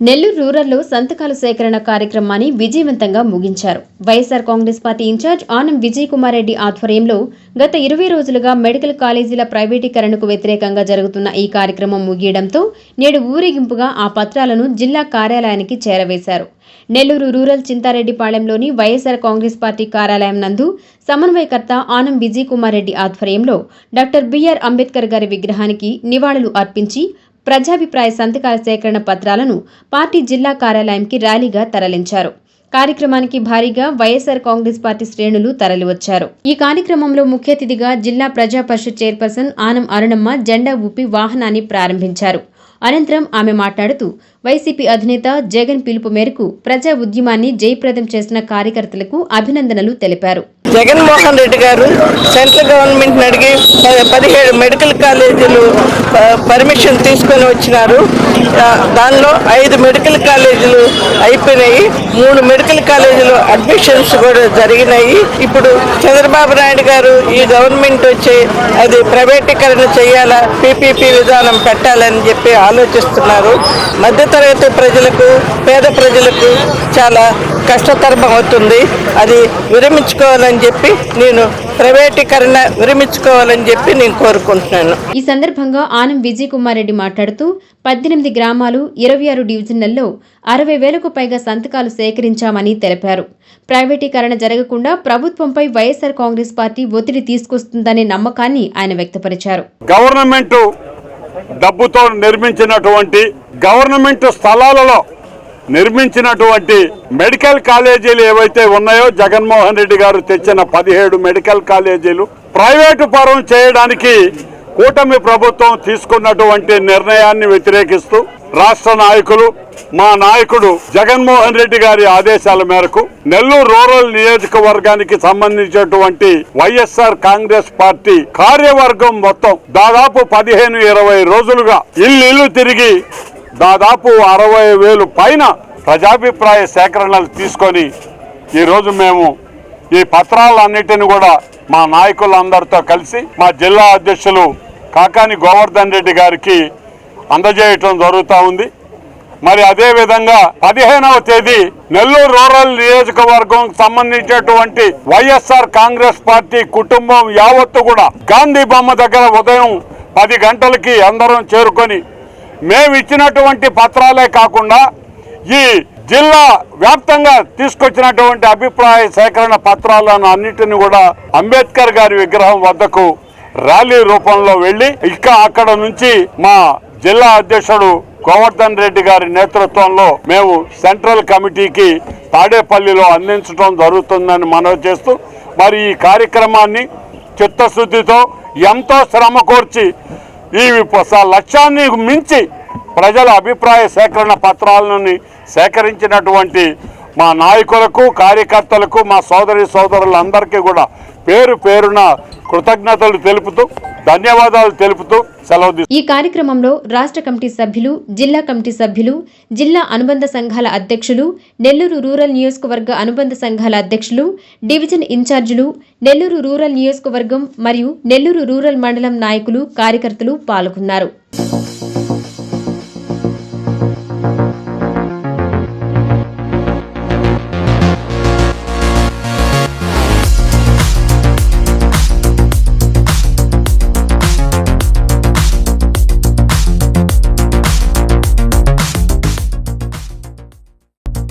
నెల్లూరు రూరల్లో సంతకాల సేకరణ కార్యక్రమాన్ని విజయవంతంగా ముగించారు. వైఎస్ఆర్ కాంగ్రెస్ పార్టీ ఇన్ఛార్జ్ ఆనం విజయ్ కుమార్ రెడ్డి ఆధ్వర్యంలో గత 20 రోజులుగా మెడికల్ కాలేజీల ప్రైవేటీకరణకు వ్యతిరేకంగా జరుగుతున్న ఈ కార్యక్రమం ముగియడంతో నేడు ఊరేగింపుగా ఆ పత్రాలను జిల్లా కార్యాలయానికి చేరవేశారు. నెల్లూరు రూరల్ చింతారెడ్డిపాళెంలోని వైఎస్ఆర్ కాంగ్రెస్ పార్టీ కార్యాలయం నందు సమన్వయకర్త ఆనం విజయ్ కుమార్ రెడ్డి ఆధ్వర్యంలో డాక్టర్ బిఆర్ అంబేద్కర్ గారి విగ్రహానికి నివాళులు అర్పించి ప్రజాభిప్రాయ సంతకాల సేకరణ పత్రాలను పార్టీ జిల్లా కార్యాలయంకి ర్యాలీగా తరలించారు. కార్యక్రమానికి భారీగా వైఎస్ఆర్ కాంగ్రెస్ పార్టీ శ్రేణులు తరలివచ్చారు. ఈ కార్యక్రమంలో ముఖ్య అతిథిగా జిల్లా ప్రజా పరిషత్ చైర్పర్సన్ ఆనం అరుణమ్మ జెండా ఊపి వాహనాన్ని ప్రారంభించారు. అనంతరం ఆమె మాట్లాడుతూ వైసీపీ అధినేత జగన్ పిలుపు మేరకు ప్రజా ఉద్యమాన్ని జయప్రదం చేసిన కార్యకర్తలకు అభినందనలు తెలిపారు. జగన్మోహన్ రెడ్డి గారు సెంట్రల్ గవర్నమెంట్ అడిగి 17 మెడికల్ కాలేజీలు పర్మిషన్ తీసుకొని వచ్చినారు. దానిలో 5 మెడికల్ కాలేజీలు అయిపోయినాయి, 3 మెడికల్ కాలేజీలు అడ్మిషన్స్ కూడా జరిగినాయి. ఇప్పుడు చంద్రబాబు నాయుడు గారు ఈ గవర్నమెంట్ వచ్చి అది ప్రైవేటీకరణ చేయాలా, పీపీపీ విధానం పెట్టాలని చెప్పి ఆలోచిస్తున్నారు. మధ్యతరగతి ప్రజలకు, పేద ప్రజలకు చాలా కష్టతరం అవుతుంది. అది విరమించుకోవాలని చెప్పి నేను ప్రైవేటీకరణ విరమించుకోవాలని చెప్పి నేను కోరుకుంటున్నాను. ఈ సందర్భంగా ఆనం విజయ్ కుమార్ రెడ్డి మాట్లాడుతూ 18 గ్రామాలు 26 డివిజన్లలో 60,000కు పైగా సంతకాలు సేకరించామని తెలిపారు. ప్రైవేటీకరణ జరగకుండా ప్రభుత్వంపై వైఎస్ఆర్ కాంగ్రెస్ పార్టీ ఒత్తిడి తీసుకొస్తుందనే నమ్మకాన్ని ఆయన వ్యక్తపరిచారు. గవర్నమెంట్ డబ్బుతో నిర్మించినటువంటి గవర్నమెంట్ స్థలాలలో నిర్మించినటువంటి మెడికల్ కాలేజీలు ఏవైతే ఉన్నాయో జగన్మోహన్ రెడ్డి గారు తెచ్చిన 17 మెడికల్ కాలేజీలు ప్రైవేటు పరం చేయడానికి కూటమి ప్రభుత్వం తీసుకున్నటువంటి నిర్ణయాన్ని వ్యతిరేకిస్తూ రాష్ట్ర నాయకులు, మా నాయకుడు జగన్మోహన్ రెడ్డి గారి ఆదేశాల మేరకు నెల్లూరు రూరల్ నియోజకవర్గానికి సంబంధించినటువంటి వైఎస్ఆర్ కాంగ్రెస్ పార్టీ కార్యవర్గం మొత్తం దాదాపు 15-20 రోజులుగా ఇల్లు తిరిగి దాదాపు 60,000 పైన ప్రజాభిప్రాయ సేకరణలు తీసుకొని ఈరోజు మేము ఈ పత్రాలన్నిటిని కూడా మా నాయకులందరితో కలిసి మా జిల్లా అధ్యక్షులు కాకాని గోవర్ధన్ రెడ్డి గారికి అందజేయటం జరుగుతూ ఉంది. మరి అదేవిధంగా 15వ తేదీ నెల్లూరు రూరల్ నియోజకవర్గం సంబంధించినటువంటి వైఎస్ఆర్ కాంగ్రెస్ పార్టీ కుటుంబం యావత్తు కూడా గాంధీ బొమ్మ దగ్గర ఉదయం 10 గంటలకి అందరం చేరుకొని మేము ఇచ్చినటువంటి పత్రాలే కాకుండా ఈ జిల్లా వ్యాప్తంగా తీసుకొచ్చినటువంటి అభిప్రాయ సేకరణ పత్రాలను అన్నిటిని కూడా అంబేద్కర్ గారి విగ్రహం వద్దకు ర్యాలీ రూపంలో వెళ్లి అక్కడ నుంచి మా జిల్లా అధ్యక్షుడు గోవర్ధన్ రెడ్డి గారి నేతృత్వంలో మేము సెంట్రల్ కమిటీకి తాడేపల్లిలో అందించడం జరుగుతుందని మనవి చేస్తూ మరి ఈ కార్యక్రమాన్ని చిత్తశుద్ధితో ఎంతో శ్రమ కోర్చి ఈ లక్ష్యాన్ని మించి ప్రజల అభిప్రాయ సేకరణ పత్రాలను సేకరించినటువంటి మా నాయకులకు, కార్యకర్తలకు, మా సోదరులందరికీ కూడా పేరు పేరున కృతజ్ఞతలు తెలుపుతూ, ధన్యవాదాలు తెలుపుతూ సెలవు. ఈ కార్యక్రమంలో రాష్ట్ర కమిటీ సభ్యులు, జిల్లా కమిటీ సభ్యులు, జిల్లా అనుబంధ సంఘాల అధ్యక్షులు, నెల్లూరు రూరల్ నియోజకవర్గ అనుబంధ సంఘాల అధ్యక్షులు, డివిజన్ ఇన్ఛార్జీలు, నెల్లూరు రూరల్ నియోజకవర్గం మరియు నెల్లూరు రూరల్ మండలం నాయకులు, కార్యకర్తలు పాల్గొన్నారు.